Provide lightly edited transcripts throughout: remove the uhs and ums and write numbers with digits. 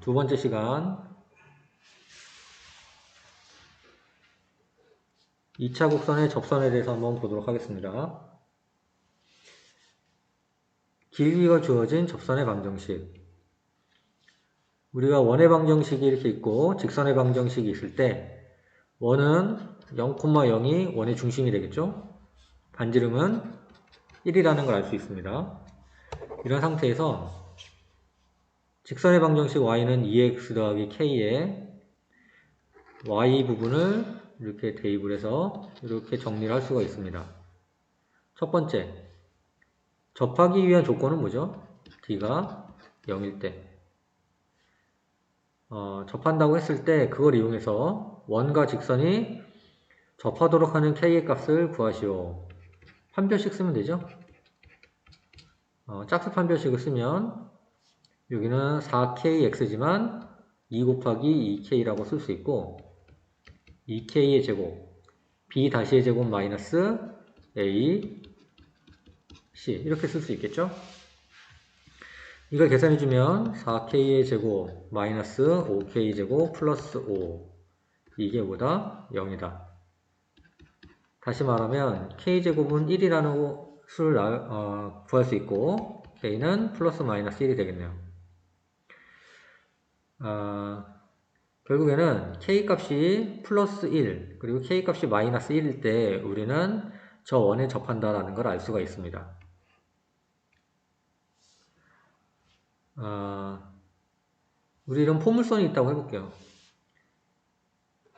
두 번째 시간 2차 곡선의 접선에 대해서 한번 보도록 하겠습니다. 길이가 주어진 접선의 방정식. 우리가 원의 방정식이 이렇게 있고 직선의 방정식이 있을 때 원은 0,0이 원의 중심이 되겠죠? 반지름은 1이라는 걸 알 수 있습니다. 이런 상태에서 직선의 방정식 y는 2x 더하기 k에 y 부분을 이렇게 대입을 해서 이렇게 정리를 할 수가 있습니다. 첫 번째, 접하기 위한 조건은 뭐죠? d가 0일 때. 접한다고 했을 때 그걸 이용해서 원과 직선이 접하도록 하는 k의 값을 구하시오. 판별식 쓰면 되죠? 짝수 판별식을 쓰면 여기는 4kx지만 2 곱하기 2k라고 쓸 수 있고 2k의 제곱 b 다시의 제곱 마이너스 a c 이렇게 쓸 수 있겠죠? 이걸 계산해주면 4k의 제곱 마이너스 5k 제곱 플러스 5 이게 뭐다? 0이다. 다시 말하면 k제곱은 1이라는 수를 구할 수 있고 k는 플러스 마이너스 1이 되겠네요. 결국에는 k값이 플러스 1 그리고 k값이 마이너스 1일 때 우리는 저 원에 접한다라는 걸 알 수가 있습니다. 우리 이런 포물선이 있다고 해볼게요.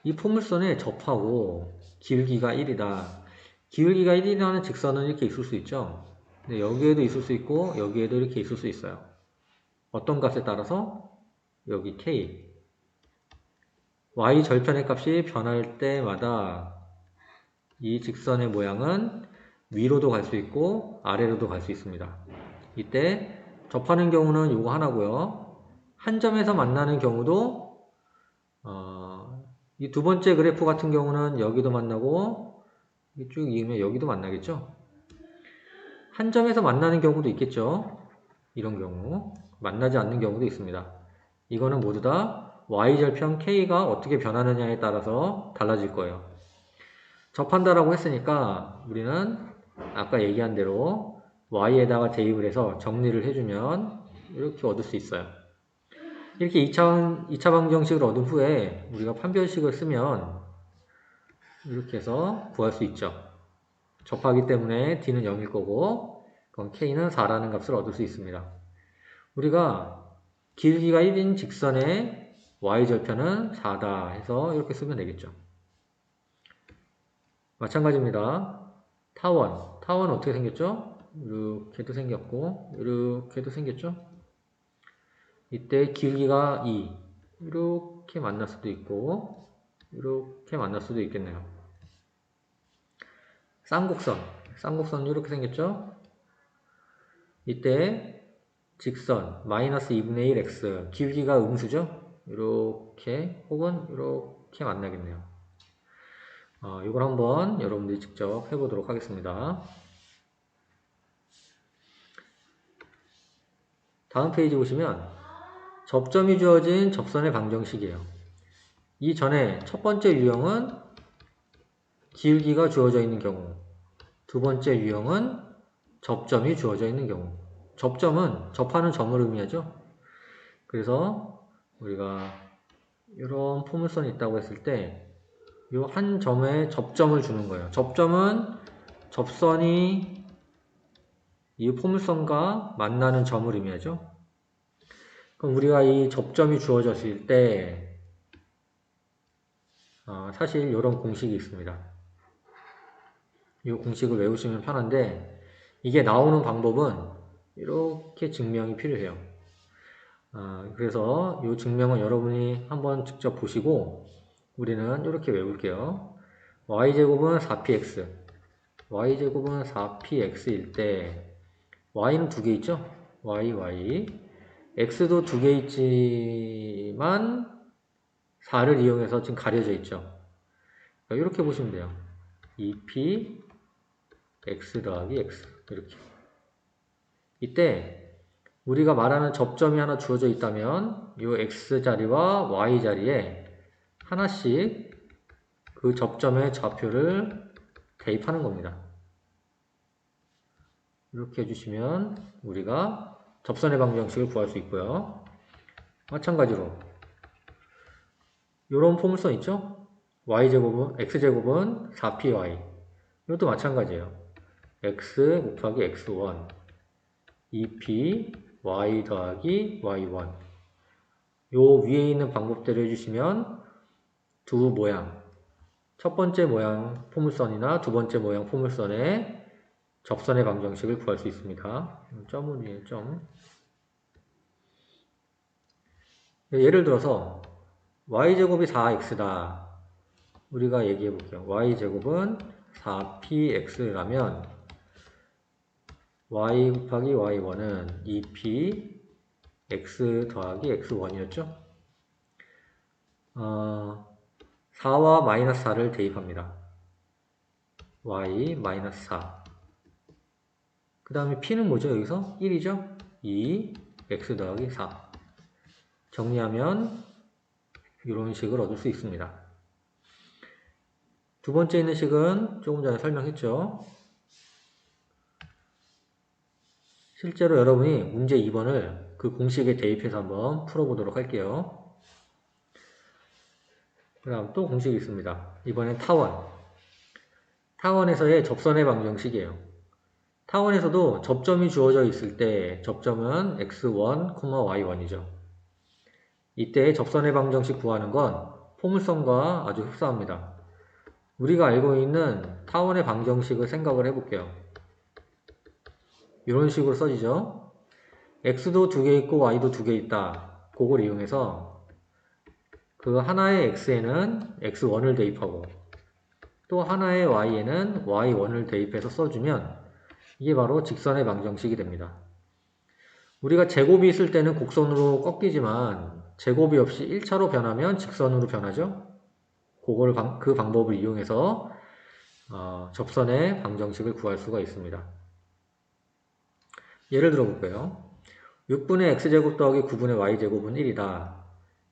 이 포물선에 접하고 기울기가 1이다. 기울기가 1이라는 직선은 이렇게 있을 수 있죠. 근데 여기에도 있을 수 있고 여기에도 이렇게 있을 수 있어요. 어떤 값에 따라서? 여기 k y 절편의 값이 변할 때마다 이 직선의 모양은 위로도 갈 수 있고 아래로도 갈 수 있습니다. 이때 접하는 경우는 이거 하나고요. 한 점에서 만나는 경우도 이 두 번째 그래프 같은 경우는 여기도 만나고 쭉 이으면 여기도 만나겠죠. 한 점에서 만나는 경우도 있겠죠. 이런 경우 만나지 않는 경우도 있습니다. 이거는 모두 다 y절편 k가 어떻게 변하느냐에 따라서 달라질 거예요. 접한다라고 했으니까 우리는 아까 얘기한 대로 y에다가 대입을 해서 정리를 해주면 이렇게 얻을 수 있어요. 이렇게 2차 방정식을 얻은 후에 우리가 판별식을 쓰면 이렇게 해서 구할 수 있죠. 접하기 때문에 d는 0일 거고 그럼 k는 4라는 값을 얻을 수 있습니다. 우리가 길이가 1인 직선의 y절편은 4다 해서 이렇게 쓰면 되겠죠. 마찬가지입니다. 타원 어떻게 생겼죠? 이렇게도 생겼고 이렇게도 생겼죠? 이때 길이가 2 이렇게 만날 수도 있고 이렇게 만날 수도 있겠네요. 쌍곡선 이렇게 생겼죠? 이때 직선 마이너스 2분의 1 x 길이가 음수죠? 이렇게 혹은 이렇게 만나겠네요. 이걸 한번 여러분들이 직접 해보도록 하겠습니다. 다음 페이지 보시면 접점이 주어진 접선의 방정식이에요. 이 전에 첫 번째 유형은 길기가 주어져 있는 경우, 두 번째 유형은 접점이 주어져 있는 경우. 접점은 접하는 점을 의미하죠. 그래서 우리가 이런 포물선이 있다고 했을 때 이 한 점에 접점을 주는 거예요. 접점은 접선이 이 포물선과 만나는 점을 의미하죠. 그럼 우리가 이 접점이 주어졌을 때 사실 이런 공식이 있습니다. 이 공식을 외우시면 편한데 이게 나오는 방법은 이렇게 증명이 필요해요. 그래서 이 증명은 여러분이 한번 직접 보시고 우리는 이렇게 외울게요. y제곱은 4px y제곱은 4px일 때 y는 두 개 있죠? y x도 두 개 있지만 4를 이용해서 지금 가려져 있죠. 이렇게 보시면 돼요. 2p x 더하기 x 이렇게. 이때 우리가 말하는 접점이 하나 주어져 있다면 이 x자리와 y자리에 하나씩 그 접점의 좌표를 대입하는 겁니다. 이렇게 해주시면 우리가 접선의 방정식을 구할 수 있고요. 마찬가지로 이런 포물선 있죠? x제곱은 4py. 이것도 마찬가지예요. x 곱하기 x1 2p y 더하기 y1. 요 위에 있는 방법대로 해주시면 두 모양, 첫 번째 모양 포물선이나 두 번째 모양 포물선의 접선의 방정식을 구할 수 있습니다. 점은 위에 점. 예를 들어서 y제곱이 4x다. 우리가 얘기해 볼게요. y제곱은 4px라면 y 곱하기 y1은 2p x 더하기 x1이었죠? 4와 마이너스 4를 대입합니다. y 마이너스 4. 그 다음에 p는 뭐죠? 여기서 1이죠? 2 x 더하기 4. 정리하면 이런 식을 얻을 수 있습니다. 두 번째 있는 식은 조금 전에 설명했죠. 실제로 여러분이 문제 2번을 그 공식에 대입해서 한번 풀어보도록 할게요. 그 다음 또 공식이 있습니다. 이번엔 타원. 타원에서의 접선의 방정식이에요. 타원에서도 접점이 주어져 있을 때 접점은 x1, y1이죠. 이때 접선의 방정식 구하는 건 포물선과 아주 흡사합니다. 우리가 알고 있는 타원의 방정식을 생각을 해볼게요. 이런 식으로 써지죠. x도 두 개 있고 y도 두 개 있다. 그걸 이용해서 그 하나의 x에는 x1을 대입하고 또 하나의 y에는 y1을 대입해서 써주면 이게 바로 직선의 방정식이 됩니다. 우리가 제곱이 있을 때는 곡선으로 꺾이지만 제곱이 없이 1차로 변하면 직선으로 변하죠. 그 방법을 이용해서 접선의 방정식을 구할 수가 있습니다. 예를 들어 볼게요. 6분의 x제곱 더하기 9분의 y제곱은 1이다.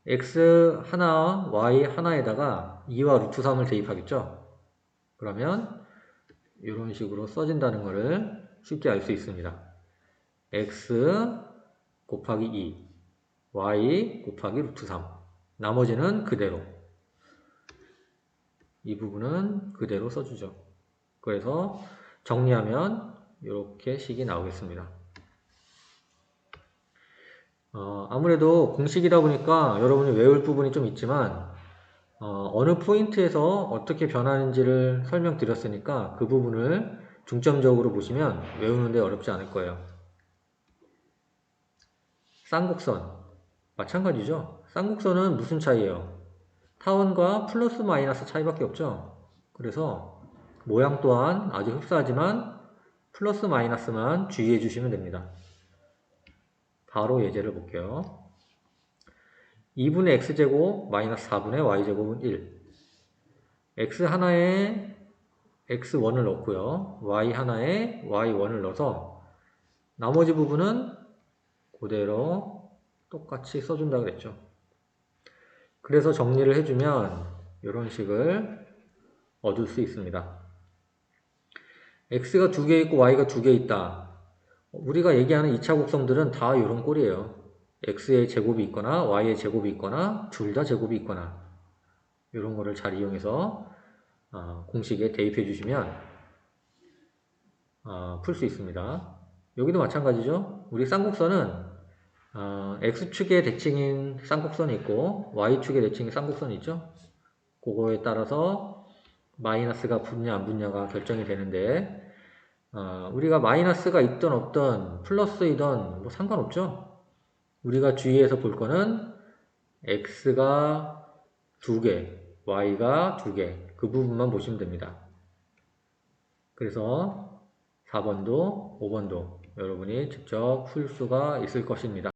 x 하나, y 하나에다가 2와 루트 3을 대입하겠죠. 그러면 이런 식으로 써진다는 것을 쉽게 알 수 있습니다. x 곱하기 2, y 곱하기 루트 3. 나머지는 그대로. 이 부분은 그대로 써주죠. 그래서 정리하면 이렇게 식이 나오겠습니다. 아무래도 공식이다 보니까 여러분이 외울 부분이 좀 있지만 어느 포인트에서 어떻게 변하는지를 설명드렸으니까 그 부분을 중점적으로 보시면 외우는데 어렵지 않을 거예요. 쌍곡선 마찬가지죠. 쌍곡선은 무슨 차이예요? 타원과 플러스 마이너스 차이밖에 없죠. 그래서 모양 또한 아주 흡사하지만 플러스 마이너스만 주의해 주시면 됩니다. 바로 예제를 볼게요. 2분의 x제곱 마이너스 4분의 y제곱은 1. x 하나에 x1을 넣고요. y 하나에 y1을 넣어서 나머지 부분은 그대로 똑같이 써준다 그랬죠. 그래서 정리를 해주면 이런 식을 얻을 수 있습니다. x가 두 개 있고 y가 두 개 있다. 우리가 얘기하는 2차 곡선들은 다 이런 꼴이에요. x의 제곱이 있거나 y의 제곱이 있거나 둘 다 제곱이 있거나 이런 거를 잘 이용해서 공식에 대입해 주시면 풀 수 있습니다. 여기도 마찬가지죠. 우리 쌍곡선은 x축의 대칭인 쌍곡선이 있고 y축의 대칭인 쌍곡선이 있죠. 그거에 따라서 마이너스가 붙냐 안 붙냐가 결정이 되는데 우리가 마이너스가 있든 없든 플러스이든 뭐 상관없죠. 우리가 주의해서 볼 거는 x가 2개, y가 2개 그 부분만 보시면 됩니다. 그래서 4번도 5번도 여러분이 직접 풀 수가 있을 것입니다.